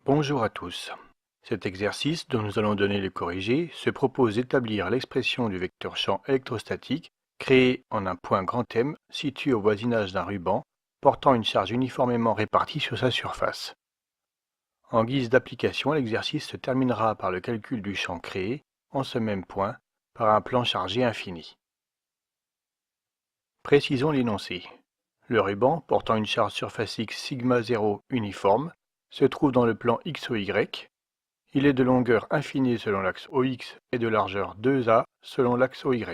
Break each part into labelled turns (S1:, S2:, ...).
S1: Bonjour à tous. Cet exercice, dont nous allons donner les corrigés, se propose d'établir l'expression du vecteur champ électrostatique créé en un point grand M situé au voisinage d'un ruban portant une charge uniformément répartie sur sa surface. En guise d'application, l'exercice se terminera par le calcul du champ créé en ce même point par un plan chargé infini. Précisons l'énoncé. Le ruban, portant une charge surface X sigma 0 uniforme, se trouve dans le plan XOY. Il est de longueur infinie selon l'axe OX et de largeur 2A selon l'axe OY.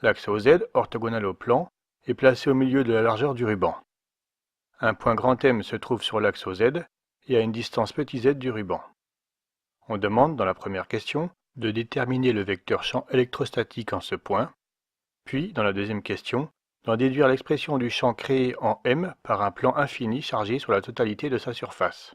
S1: L'axe OZ, orthogonal au plan, est placé au milieu de la largeur du ruban. Un point grand M se trouve sur l'axe OZ et à une distance petit z du ruban. On demande, dans la première question, de déterminer le vecteur champ électrostatique en ce point, puis, dans la deuxième question, d'en déduire l'expression du champ créé en M par un plan infini chargé sur la totalité de sa surface.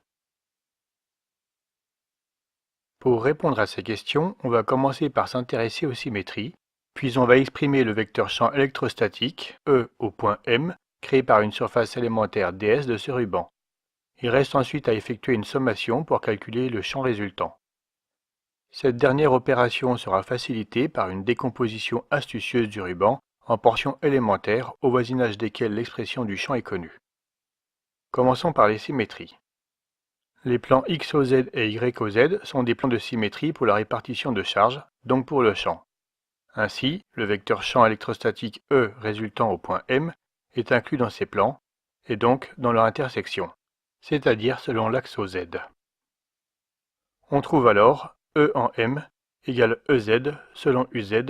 S1: Pour répondre à ces questions, on va commencer par s'intéresser aux symétries, puis on va exprimer le vecteur champ électrostatique, E au point M, créé par une surface élémentaire ds de ce ruban. Il reste ensuite à effectuer une sommation pour calculer le champ résultant. Cette dernière opération sera facilitée par une décomposition astucieuse du ruban en portions élémentaires au voisinage desquelles l'expression du champ est connue. Commençons par les symétries. Les plans XOZ et YOZ sont des plans de symétrie pour la répartition de charges, donc pour le champ. Ainsi, le vecteur champ électrostatique E résultant au point M est inclus dans ces plans, et donc dans leur intersection, c'est-à-dire selon l'axe OZ. On trouve alors E en M égale EZ selon UZ,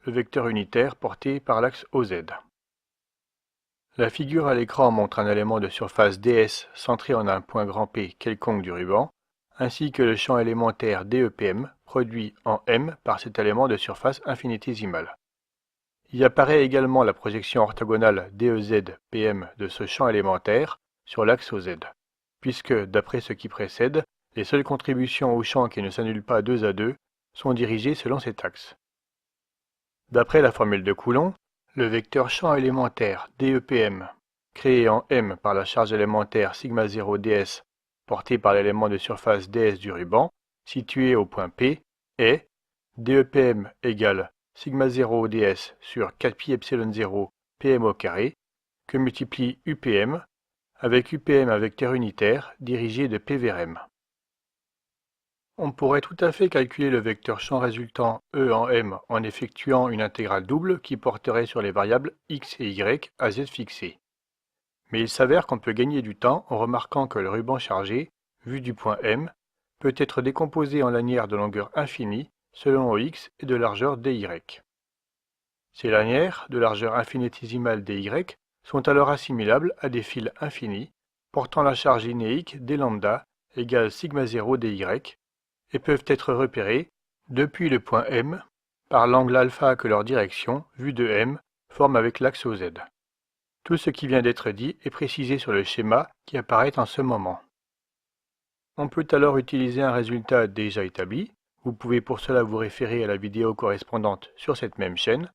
S1: le vecteur unitaire porté par l'axe OZ. La figure à l'écran montre un élément de surface ds centré en un point grand P quelconque du ruban, ainsi que le champ élémentaire DEPM produit en M par cet élément de surface infinitésimale. Y apparaît également la projection orthogonale DEZ-PM de ce champ élémentaire sur l'axe OZ, puisque, d'après ce qui précède, les seules contributions au champ qui ne s'annulent pas 2 à 2 sont dirigées selon cet axe. D'après la formule de Coulomb, le vecteur champ élémentaire DEPM, créé en M par la charge élémentaire sigma 0 ds portée par l'élément de surface ds du ruban, situé au point P, est DEPM égale sigma 0 ds sur 4 pi epsilon 0 pm au carré, que multiplie UPM, avec UPM un vecteur unitaire dirigé de P vers M. On pourrait tout à fait calculer le vecteur champ résultant E en M en effectuant une intégrale double qui porterait sur les variables x et y à z fixées. Mais il s'avère qu'on peut gagner du temps en remarquant que le ruban chargé, vu du point M, peut être décomposé en lanières de longueur infinie selon OX et de largeur dy. Ces lanières, de largeur infinitésimale dy, sont alors assimilables à des fils infinis portant la charge linéique d lambda égale sigma 0 dy, et peuvent être repérés depuis le point M par l'angle alpha que leur direction, vue de M, forme avec l'axe OZ. Tout ce qui vient d'être dit est précisé sur le schéma qui apparaît en ce moment. On peut alors utiliser un résultat déjà établi, vous pouvez pour cela vous référer à la vidéo correspondante sur cette même chaîne,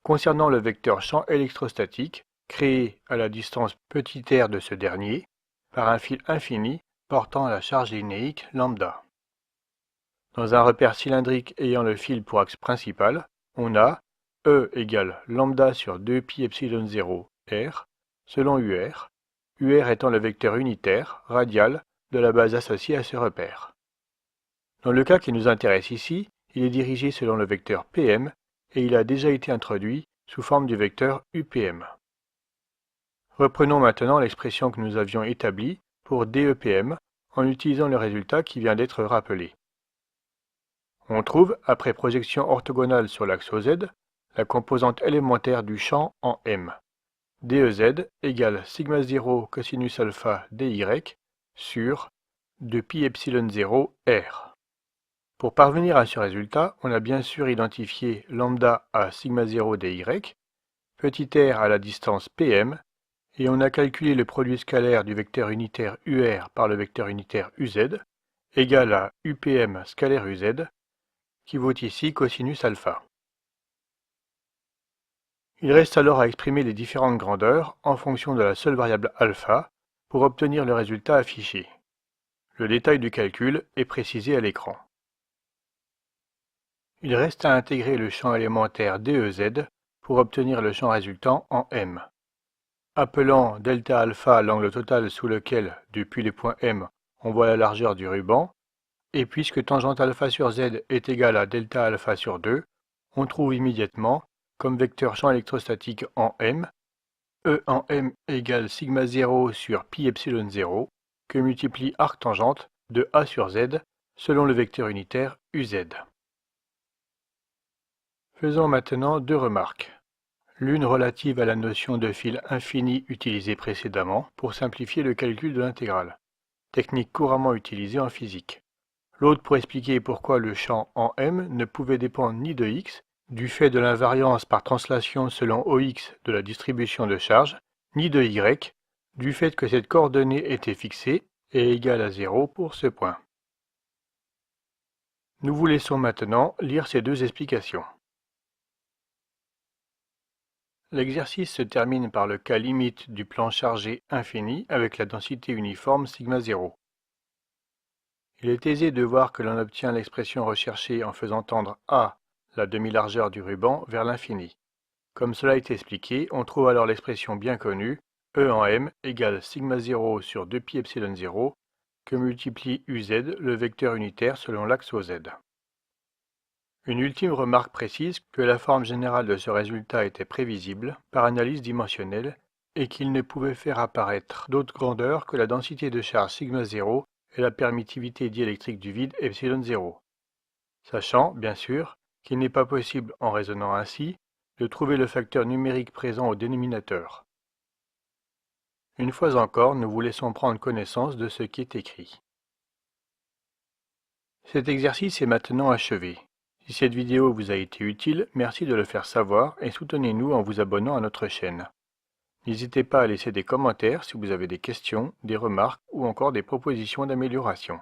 S1: concernant le vecteur champ électrostatique créé à la distance petit r de ce dernier par un fil infini portant la charge linéique lambda. Dans un repère cylindrique ayant le fil pour axe principal, on a E égale lambda sur 2 pi epsilon 0 r selon UR, UR étant le vecteur unitaire, radial, de la base associée à ce repère. Dans le cas qui nous intéresse ici, il est dirigé selon le vecteur PM et il a déjà été introduit sous forme du vecteur UPM. Reprenons maintenant l'expression que nous avions établie pour DEPM en utilisant le résultat qui vient d'être rappelé. On trouve, après projection orthogonale sur l'axe OZ, la composante élémentaire du champ en M. DEZ égale sigma 0 cosinus alpha dy sur 2 pi epsilon 0 r. Pour parvenir à ce résultat, on a bien sûr identifié lambda à sigma 0 dy, petit r à la distance pm, et on a calculé le produit scalaire du vecteur unitaire UR par le vecteur unitaire UZ, égal à UPM scalaire UZ, qui vaut ici cosinus alpha. Il reste alors à exprimer les différentes grandeurs en fonction de la seule variable alpha pour obtenir le résultat affiché. Le détail du calcul est précisé à l'écran. Il reste à intégrer le champ élémentaire DEZ pour obtenir le champ résultant en M. Appelant delta alpha l'angle total sous lequel, depuis les points M, on voit la largeur du ruban, et puisque tangente alpha sur Z est égale à delta alpha sur 2, on trouve immédiatement, comme vecteur champ électrostatique en M, E en M égale sigma 0 sur pi epsilon 0, que multiplie arc tangente de A sur Z, selon le vecteur unitaire UZ. Faisons maintenant deux remarques. L'une relative à la notion de fil infini utilisée précédemment pour simplifier le calcul de l'intégrale, technique couramment utilisée en physique. L'autre pour expliquer pourquoi le champ en M ne pouvait dépendre ni de x, du fait de l'invariance par translation selon OX de la distribution de charge, ni de y, du fait que cette coordonnée était fixée et égale à 0 pour ce point. Nous vous laissons maintenant lire ces deux explications. L'exercice se termine par le cas limite du plan chargé infini avec la densité uniforme sigma 0. Il est aisé de voir que l'on obtient l'expression recherchée en faisant tendre A, la demi-largeur du ruban, vers l'infini. Comme cela est expliqué, on trouve alors l'expression bien connue E en M égale sigma 0 sur 2 pi epsilon 0 que multiplie UZ, le vecteur unitaire selon l'axe OZ. Une ultime remarque précise que la forme générale de ce résultat était prévisible par analyse dimensionnelle et qu'il ne pouvait faire apparaître d'autre grandeur que la densité de charge sigma 0 et la permittivité diélectrique du vide epsilon 0. Sachant, bien sûr, qu'il n'est pas possible, en raisonnant ainsi, de trouver le facteur numérique présent au dénominateur. Une fois encore, nous vous laissons prendre connaissance de ce qui est écrit. Cet exercice est maintenant achevé. Si cette vidéo vous a été utile, merci de le faire savoir et soutenez-nous en vous abonnant à notre chaîne. N'hésitez pas à laisser des commentaires si vous avez des questions, des remarques ou encore des propositions d'amélioration.